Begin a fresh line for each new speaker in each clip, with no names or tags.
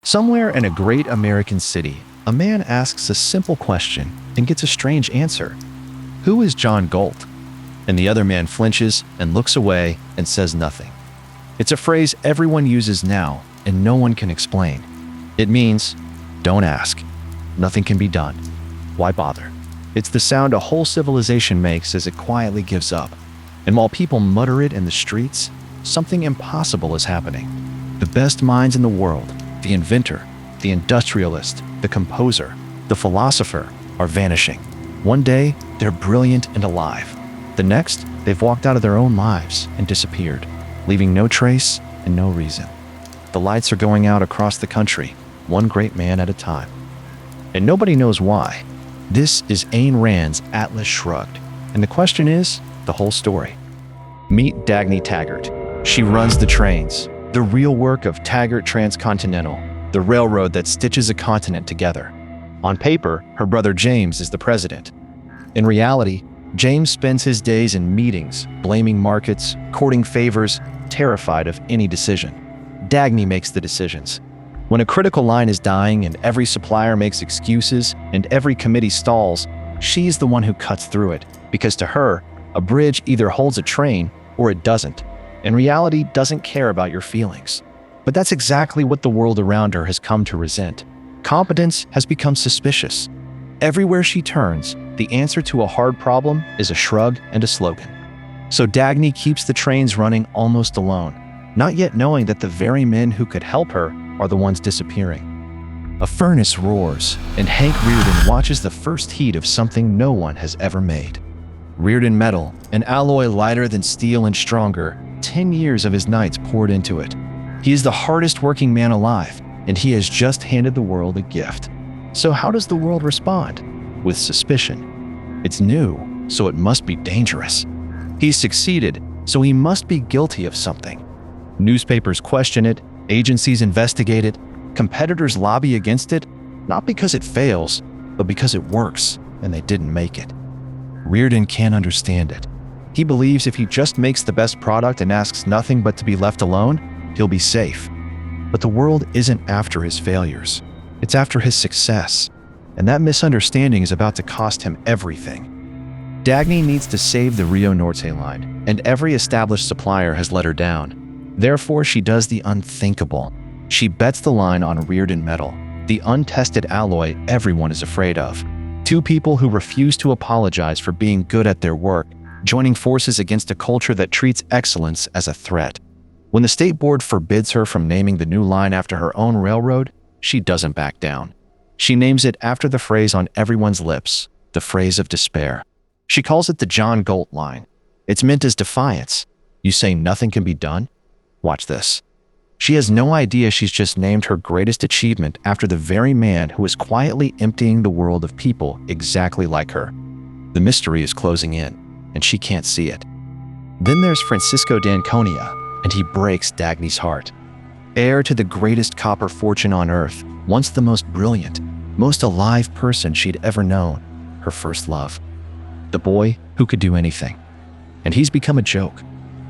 Somewhere in a great American city, a man asks a simple question and gets a strange answer. Who is John Galt? And the other man flinches and looks away and says nothing. It's a phrase everyone uses now and no one can explain. It means, don't ask. Nothing can be done. Why bother? It's the sound a whole civilization makes as it quietly gives up. And while people mutter it in the streets, something impossible is happening. The best minds in the world, the inventor, the industrialist, the composer, the philosopher, are vanishing. One day, they're brilliant and alive. The next, they've walked out of their own lives and disappeared, leaving no trace and no reason. The lights are going out across the country, one great man at a time. And nobody knows why. This is Ayn Rand's Atlas Shrugged, and the question is the whole story. Meet Dagny Taggart. She runs the trains, the real work of Taggart Transcontinental, the railroad that stitches a continent together. On paper, her brother James is the president. In reality, James spends his days in meetings, blaming markets, courting favors, terrified of any decision. Dagny makes the decisions. When a critical line is dying and every supplier makes excuses and every committee stalls, she's the one who cuts through it, because to her, a bridge either holds a train or it doesn't. And reality doesn't care about your feelings. But that's exactly what the world around her has come to resent. Competence has become suspicious. Everywhere she turns, the answer to a hard problem is a shrug and a slogan. So Dagny keeps the trains running almost alone, not yet knowing that the very men who could help her are the ones disappearing. A furnace roars, and Hank Rearden watches the first heat of something no one has ever made. Rearden metal, an alloy lighter than steel and stronger, 10 years of his nights poured into it. He is the hardest working man alive, and he has just handed the world a gift. So how does the world respond? With suspicion. It's new, so it must be dangerous. He's succeeded, so he must be guilty of something. Newspapers question it, agencies investigate it, competitors lobby against it, not because it fails, but because it works, and they didn't make it. Rearden can't understand it. He believes if he just makes the best product and asks nothing but to be left alone, he'll be safe. But the world isn't after his failures. It's after his success. And that misunderstanding is about to cost him everything. Dagny needs to save the Rio Norte line, and every established supplier has let her down. Therefore, she does the unthinkable. She bets the line on Rearden metal, the untested alloy everyone is afraid of. Two people who refuse to apologize for being good at their work, joining forces against a culture that treats excellence as a threat. When the state board forbids her from naming the new line after her own railroad, she doesn't back down. She names it after the phrase on everyone's lips, the phrase of despair. She calls it the John Galt Line. It's meant as defiance. You say nothing can be done? Watch this. She has no idea she's just named her greatest achievement after the very man who is quietly emptying the world of people exactly like her. The mystery is closing in, and she can't see it. Then there's Francisco d'Anconia, and he breaks Dagny's heart. Heir to the greatest copper fortune on earth, once the most brilliant, most alive person she'd ever known, her first love. The boy who could do anything. And he's become a joke,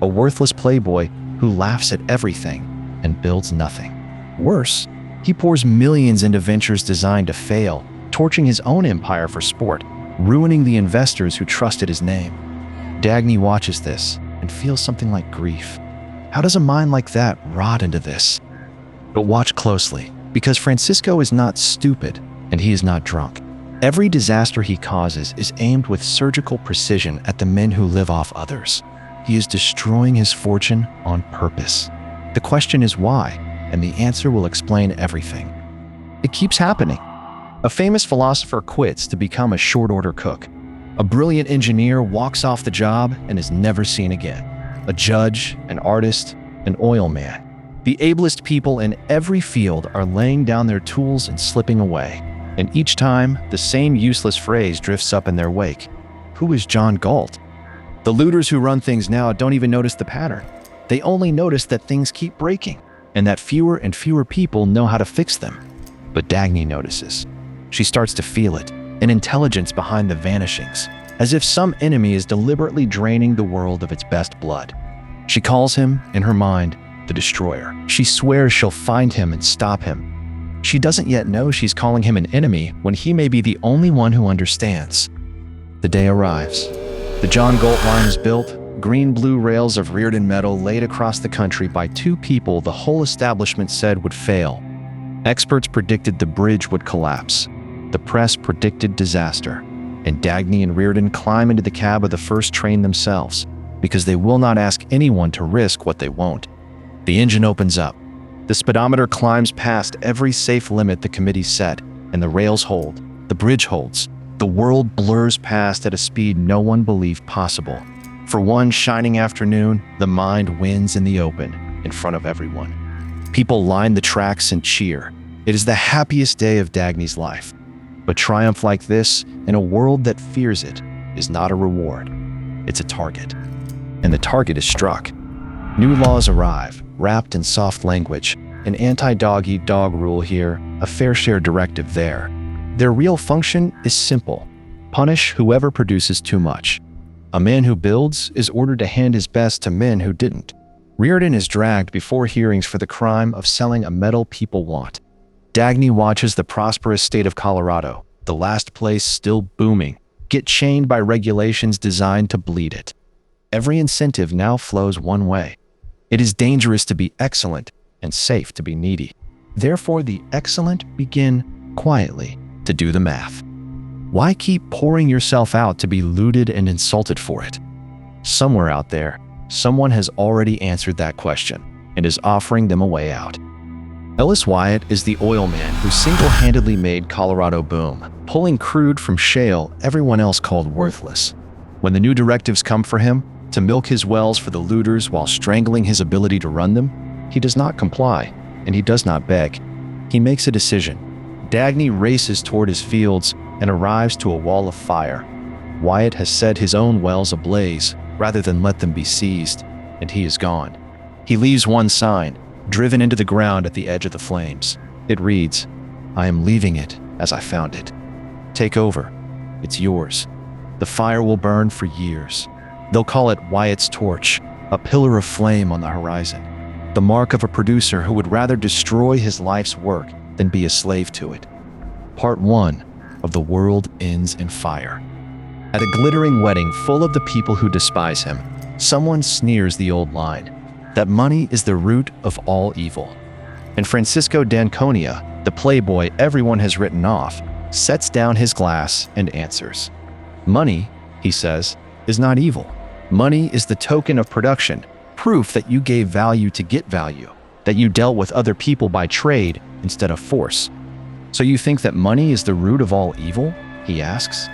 a worthless playboy who laughs at everything and builds nothing. Worse, he pours millions into ventures designed to fail, torching his own empire for sport, ruining the investors who trusted his name. Dagny watches this and feels something like grief. How does a mind like that rot into this? But watch closely, because Francisco is not stupid and he is not drunk. Every disaster he causes is aimed with surgical precision at the men who live off others. He is destroying his fortune on purpose. The question is why, and the answer will explain everything. It keeps happening. A famous philosopher quits to become a short-order cook. A brilliant engineer walks off the job and is never seen again. A judge, an artist, an oil man. The ablest people in every field are laying down their tools and slipping away. And each time, the same useless phrase drifts up in their wake. Who is John Galt? The looters who run things now don't even notice the pattern. They only notice that things keep breaking, and that fewer and fewer people know how to fix them. But Dagny notices. She starts to feel it, an intelligence behind the vanishings, as if some enemy is deliberately draining the world of its best blood. She calls him, in her mind, the Destroyer. She swears she'll find him and stop him. She doesn't yet know she's calling him an enemy when he may be the only one who understands. The day arrives. The John Galt Line is built, green-blue rails of Rearden metal laid across the country by two people the whole establishment said would fail. Experts predicted the bridge would collapse. The press predicted disaster. And Dagny and Rearden climb into the cab of the first train themselves, because they will not ask anyone to risk what they won't. The engine opens up. The speedometer climbs past every safe limit the committee set, and the rails hold. The bridge holds. The world blurs past at a speed no one believed possible. For one shining afternoon, the mind wins in the open, in front of everyone. People line the tracks and cheer. It is the happiest day of Dagny's life. But triumph like this, in a world that fears it, is not a reward. It's a target. And the target is struck. New laws arrive, wrapped in soft language, an anti-dog-eat-dog rule here, a fair share directive there. Their real function is simple. Punish whoever produces too much. A man who builds is ordered to hand his best to men who didn't. Rearden is dragged before hearings for the crime of selling a metal people want. Dagny watches the prosperous state of Colorado, the last place still booming, get chained by regulations designed to bleed it. Every incentive now flows one way. It is dangerous to be excellent and safe to be needy. Therefore, the excellent begin quietly to do the math. Why keep pouring yourself out to be looted and insulted for it? Somewhere out there, someone has already answered that question and is offering them a way out. Ellis Wyatt is the oil man who single-handedly made Colorado boom, pulling crude from shale everyone else called worthless. When the new directives come for him, to milk his wells for the looters while strangling his ability to run them, he does not comply, and he does not beg. He makes a decision. Dagny races toward his fields and arrives to a wall of fire. Wyatt has set his own wells ablaze rather than let them be seized, and he is gone. He leaves one sign, driven into the ground at the edge of the flames. It reads, "I am leaving it as I found it. Take over. It's yours. The fire will burn for years. They'll call it Wyatt's torch, a pillar of flame on the horizon, the mark of a producer who would rather destroy his life's work than be a slave to it." Part 1 of The World Ends in Fire. At a glittering wedding full of the people who despise him, someone sneers the old line, that money is the root of all evil. And Francisco d'Anconia, the playboy everyone has written off, sets down his glass and answers. Money, he says, is not evil. Money is the token of production, proof that you gave value to get value, that you dealt with other people by trade instead of force. So you think that money is the root of all evil? He asks.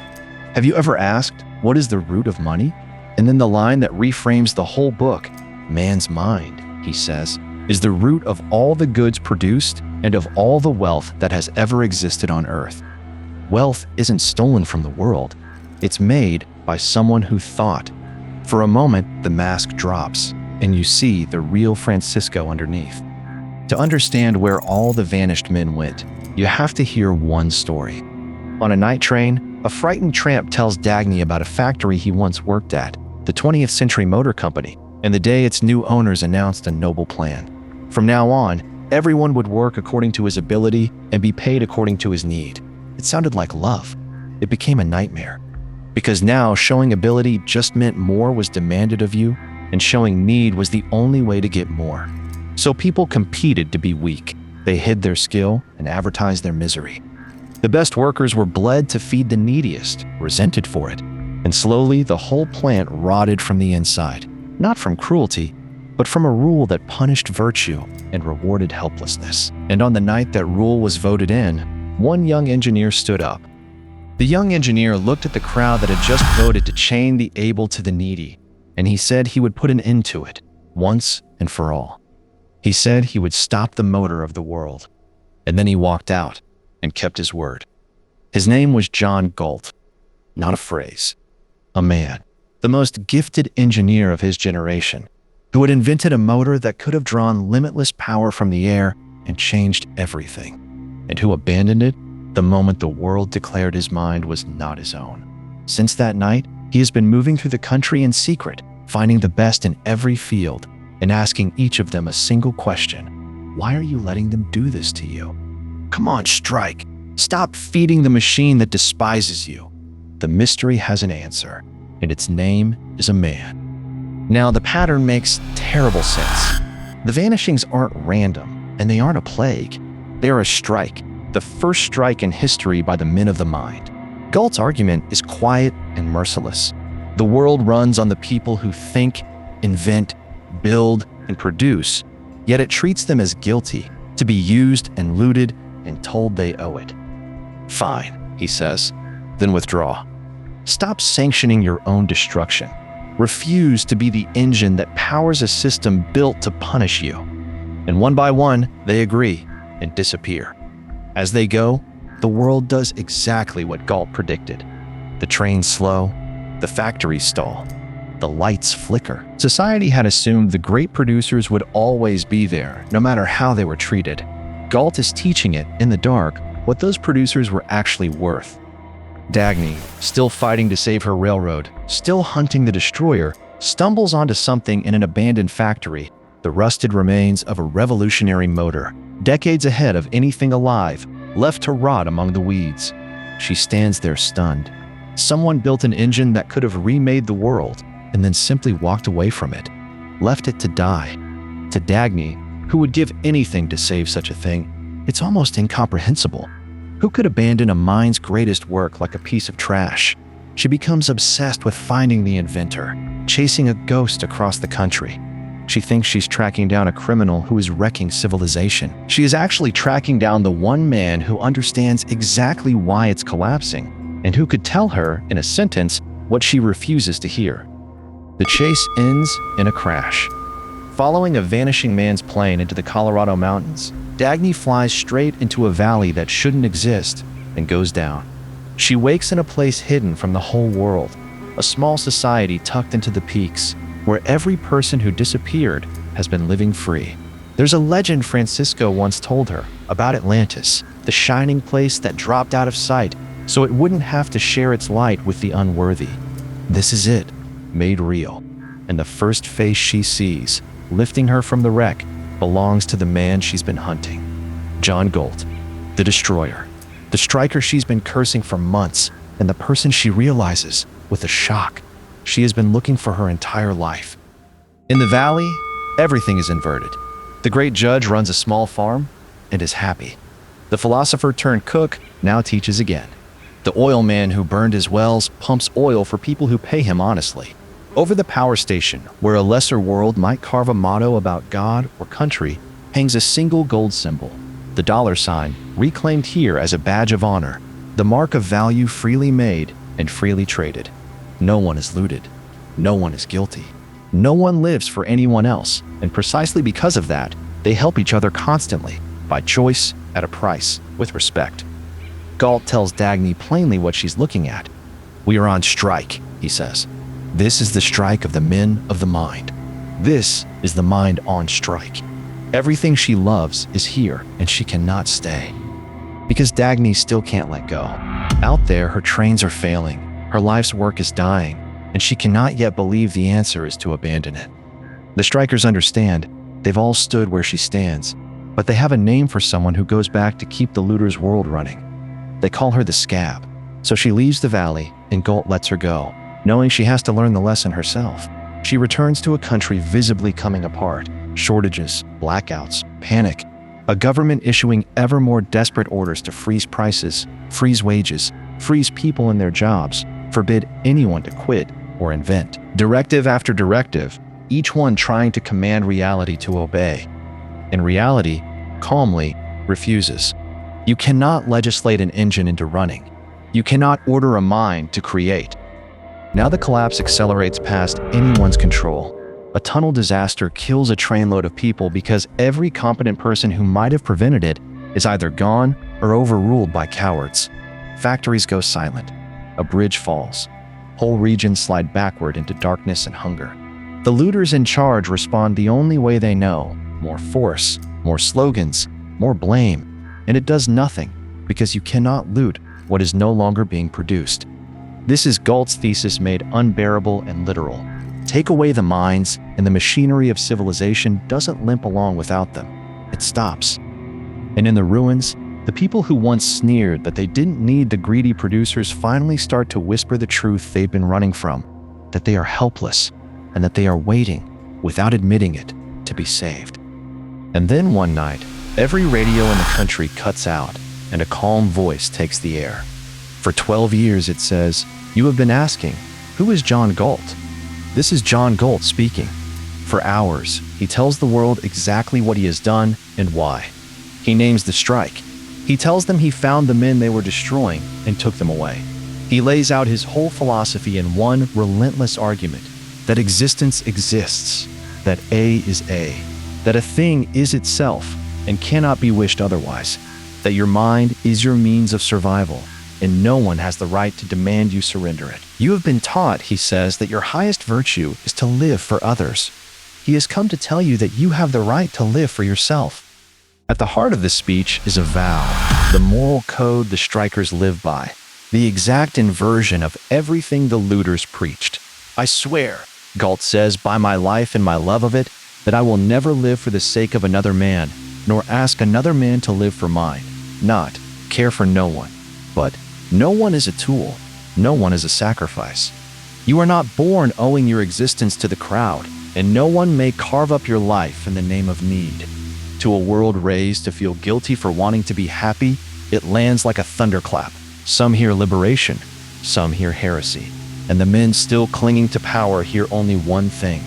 Have you ever asked, what is the root of money? And then the line that reframes the whole book, man's mind, he says, is the root of all the goods produced and of all the wealth that has ever existed on earth. Wealth isn't stolen from the world. It's made by someone who thought. For a moment, the mask drops, and you see the real Francisco underneath. To understand where all the vanished men went, you have to hear one story. On a night train, a frightened tramp tells Dagny about a factory he once worked at, the 20th Century Motor Company, and the day its new owners announced a noble plan. From now on, everyone would work according to his ability and be paid according to his need. It sounded like love. It became a nightmare. Because now showing ability just meant more was demanded of you, and showing need was the only way to get more. So people competed to be weak. They hid their skill and advertised their misery. The best workers were bled to feed the neediest, resented for it. And slowly the whole plant rotted from the inside, not from cruelty, but from a rule that punished virtue and rewarded helplessness. And on the night that rule was voted in, one young engineer stood up. The young engineer looked at the crowd that had just voted to chain the able to the needy, and he said he would put an end to it, once and for all. He said he would stop the motor of the world. And then he walked out and kept his word. His name was John Galt. Not a phrase. A man. The most gifted engineer of his generation, who had invented a motor that could have drawn limitless power from the air and changed everything, and who abandoned it the moment the world declared his mind was not his own. Since that night, he has been moving through the country in secret, finding the best in every field, and asking each of them a single question. Why are you letting them do this to you? Come on, strike. Stop feeding the machine that despises you. The mystery has an answer, and its name is a man. Now, the pattern makes terrible sense. The vanishings aren't random, and they aren't a plague. They are a strike, the first strike in history by the men of the mind. Galt's argument is quiet and merciless. The world runs on the people who think, invent, build, and produce, yet it treats them as guilty, to be used and looted and told they owe it. Fine, he says, then withdraw. Stop sanctioning your own destruction. Refuse to be the engine that powers a system built to punish you. And one by one, they agree and disappear. As they go, the world does exactly what Galt predicted. The trains slow, the factories stall, the lights flicker. Society had assumed the great producers would always be there, no matter how they were treated. Galt is teaching it, in the dark, what those producers were actually worth. Dagny, still fighting to save her railroad, still hunting the destroyer, stumbles onto something in an abandoned factory, the rusted remains of a revolutionary motor, decades ahead of anything alive, left to rot among the weeds. She stands there stunned. Someone built an engine that could have remade the world, and then simply walked away from it, left it to die. To Dagny, who would give anything to save such a thing, it's almost incomprehensible. Who could abandon a mind's greatest work like a piece of trash? She becomes obsessed with finding the inventor, chasing a ghost across the country. She thinks she's tracking down a criminal who is wrecking civilization. She is actually tracking down the one man who understands exactly why it's collapsing, and who could tell her, in a sentence, what she refuses to hear. The chase ends in a crash. Following a vanishing man's plane into the Colorado mountains, Dagny flies straight into a valley that shouldn't exist and goes down. She wakes in a place hidden from the whole world, a small society tucked into the peaks, where every person who disappeared has been living free. There's a legend Francisco once told her about Atlantis, the shining place that dropped out of sight so it wouldn't have to share its light with the unworthy. This is it, made real, and the first face she sees, lifting her from the wreck, belongs to the man she's been hunting. John Galt, the destroyer, the striker she's been cursing for months, and the person she realizes, with a shock, she has been looking for her entire life. In the valley, everything is inverted. The great judge runs a small farm and is happy. The philosopher turned cook now teaches again. The oil man who burned his wells pumps oil for people who pay him honestly. Over the power station, where a lesser world might carve a motto about God or country, hangs a single gold symbol, the dollar sign, reclaimed here as a badge of honor, the mark of value freely made and freely traded. No one is looted. No one is guilty. No one lives for anyone else, and precisely because of that, they help each other constantly, by choice, at a price, with respect. Galt tells Dagny plainly what she's looking at. "We are on strike," he says. "This is the strike of the men of the mind. This is the mind on strike. Everything she loves is here, and she cannot stay." Because Dagny still can't let go. Out there, her trains are failing, her life's work is dying, and she cannot yet believe the answer is to abandon it. The strikers understand. They've all stood where she stands, but they have a name for someone who goes back to keep the looter's world running. They call her the Scab. So she leaves the valley, and Galt lets her go, knowing she has to learn the lesson herself. She returns to a country visibly coming apart. Shortages, blackouts, panic. A government issuing ever more desperate orders to freeze prices, freeze wages, freeze people in their jobs, forbid anyone to quit or invent. Directive after directive, each one trying to command reality to obey. And reality, calmly, refuses. You cannot legislate an engine into running. You cannot order a mind to create. Now the collapse accelerates past anyone's control. A tunnel disaster kills a trainload of people because every competent person who might have prevented it is either gone or overruled by cowards. Factories go silent. A bridge falls. Whole regions slide backward into darkness and hunger. The looters in charge respond the only way they know: more force, more slogans, more blame. And it does nothing, because you cannot loot what is no longer being produced. This is Galt's thesis made unbearable and literal. Take away the minds, and the machinery of civilization doesn't limp along without them. It stops. And in the ruins, The people who once sneered that they didn't need the greedy producers finally start to whisper the truth they've been running from, that they are helpless and that they are waiting, without admitting it, to be saved. And then one night, every radio in the country cuts out and a calm voice takes the air. For 12 years, it says, "You have been asking, who is John Galt?" This is John Galt speaking. For hours, he tells the world exactly what he has done and why. He names the strike. He tells them he found the men they were destroying and took them away. He lays out his whole philosophy in one relentless argument, that existence exists, that A is A, that a thing is itself and cannot be wished otherwise, that your mind is your means of survival, and no one has the right to demand you surrender it. You have been taught, he says, that your highest virtue is to live for others. He has come to tell you that you have the right to live for yourself. At the heart of this speech is a vow, the moral code the strikers live by, the exact inversion of everything the looters preached. "I swear," Galt says, "by my life and my love of it, that I will never live for the sake of another man, nor ask another man to live for mine, not care for no one. But no one is a tool, no one is a sacrifice. You are not born owing your existence to the crowd, and no one may carve up your life in the name of need." To a world raised to feel guilty for wanting to be happy, it lands like a thunderclap. Some hear liberation, some hear heresy, and the men still clinging to power hear only one thing,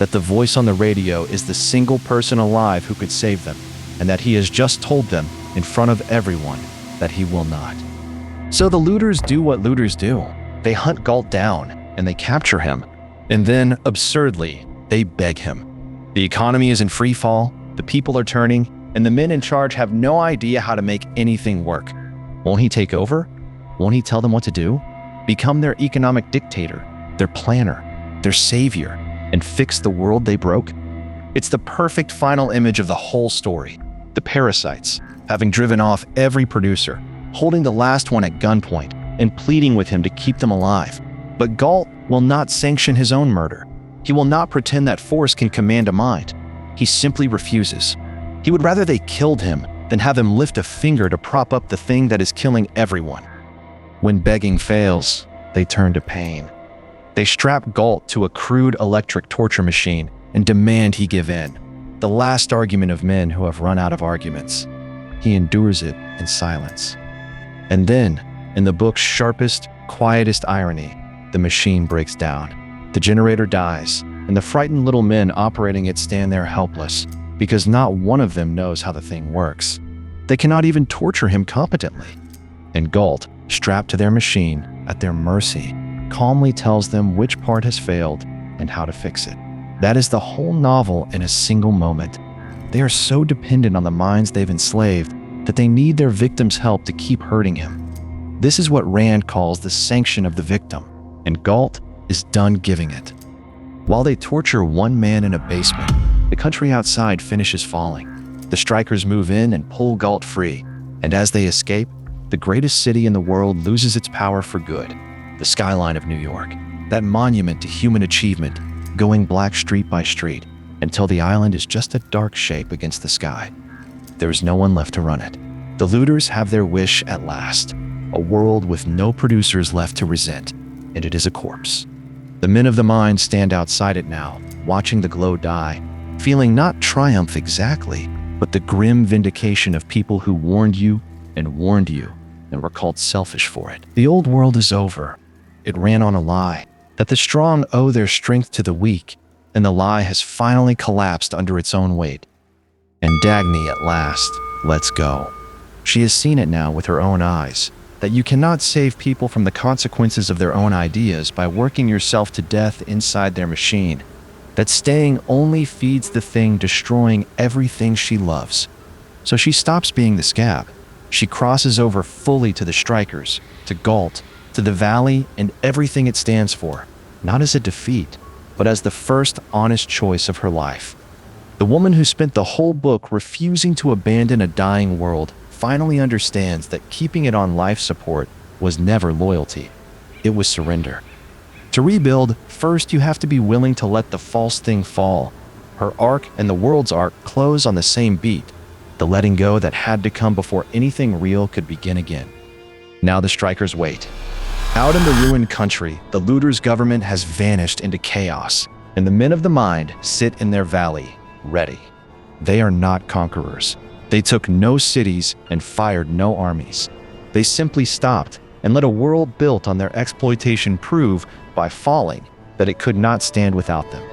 that the voice on the radio is the single person alive who could save them, and that he has just told them, in front of everyone, that he will not. So the looters do what looters do. They hunt Galt down, and they capture him. And then, absurdly, they beg him. The economy is in free fall, the people are turning, and the men in charge have no idea how to make anything work. Won't he take over? Won't he tell them what to do? Become their economic dictator, their planner, their savior, and fix the world they broke? It's the perfect final image of the whole story. The parasites, having driven off every producer, holding the last one at gunpoint and pleading with him to keep them alive. But Galt will not sanction his own murder. He will not pretend that force can command a mind. He simply refuses. He would rather they killed him than have him lift a finger to prop up the thing that is killing everyone. When begging fails, they turn to pain. They strap Galt to a crude electric torture machine and demand he give in. The last argument of men who have run out of arguments. He endures it in silence. And then, in the book's sharpest, quietest irony, the machine breaks down. The generator dies, and the frightened little men operating it stand there helpless, because not one of them knows how the thing works. They cannot even torture him competently. And Galt, strapped to their machine, at their mercy, calmly tells them which part has failed and how to fix it. That is the whole novel in a single moment. They are so dependent on the minds they've enslaved that they need their victim's help to keep hurting him. This is what Rand calls the sanction of the victim, and Galt is done giving it. While they torture one man in a basement, the country outside finishes falling. The strikers move in and pull Galt free, and as they escape, the greatest city in the world loses its power for good. The skyline of New York, that monument to human achievement, going black street by street, until the island is just a dark shape against the sky. There is no one left to run it. The looters have their wish at last, a world with no producers left to resent, and it is a corpse. The men of the mine stand outside it now, watching the glow die, feeling not triumph exactly, but the grim vindication of people who warned you and were called selfish for it. The old world is over. It ran on a lie, that the strong owe their strength to the weak, and the lie has finally collapsed under its own weight. And Dagny at last lets go. She has seen it now with her own eyes, that you cannot save people from the consequences of their own ideas by working yourself to death inside their machine, that staying only feeds the thing destroying everything she loves. So she stops being the scab. She crosses over fully to the strikers, to Galt, to the valley and everything it stands for, not as a defeat, but as the first honest choice of her life. The woman who spent the whole book refusing to abandon a dying world finally understands that keeping it on life support was never loyalty. It was surrender. To rebuild, first you have to be willing to let the false thing fall. Her arc and the world's arc close on the same beat. the letting go that had to come before anything real could begin again. Now the strikers wait. Out in the ruined country, the looters' government has vanished into chaos, and the men of the mind sit in their valley, ready. They are not conquerors. They took no cities and fired no armies. They simply stopped and let a world built on their exploitation prove, by falling, that it could not stand without them.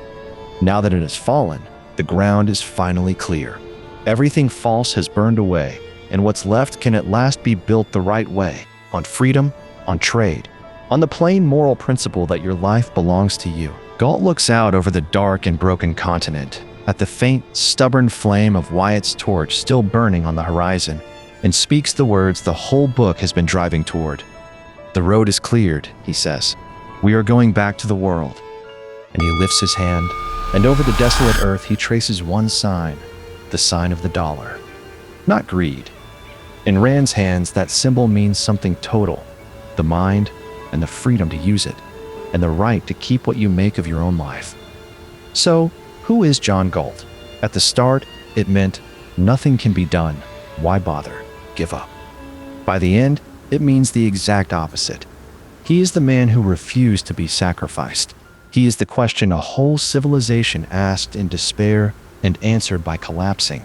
Now that it has fallen, the ground is finally clear. Everything false has burned away, and what's left can at last be built the right way, on freedom, on trade, on the plain moral principle that your life belongs to you. Galt looks out over the dark and broken continent, at the faint, stubborn flame of Wyatt's torch still burning on the horizon, and speaks the words the whole book has been driving toward. "The road is cleared," he says. "We are going back to the world." And he lifts his hand, and over the desolate earth he traces one sign, the sign of the dollar. Not greed. In Rand's hands, that symbol means something total: the mind and the freedom to use it, and the right to keep what you make of your own life. So, who is John Galt? At the start, it meant nothing can be done. Why bother? Give up. By the end, it means the exact opposite. He is the man who refused to be sacrificed. He is the question a whole civilization asked in despair and answered by collapsing,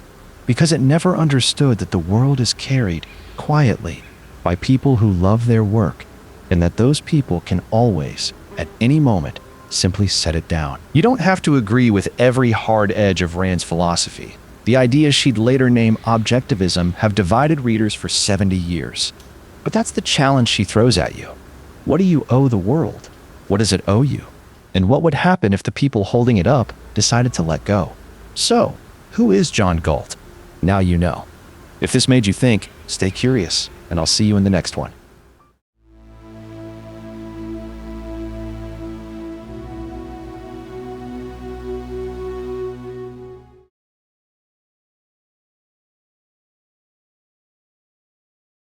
because it never understood that the world is carried quietly by people who love their work, and that those people can always, at any moment, simply set it down. You don't have to agree with every hard edge of Rand's philosophy. The ideas she'd later name objectivism have divided readers for 70 years. But that's the challenge she throws at you. What do you owe the world? What does it owe you? And what would happen if the people holding it up decided to let go? So, who is John Galt? Now you know. If this made you think, stay curious, and I'll see you in the next one.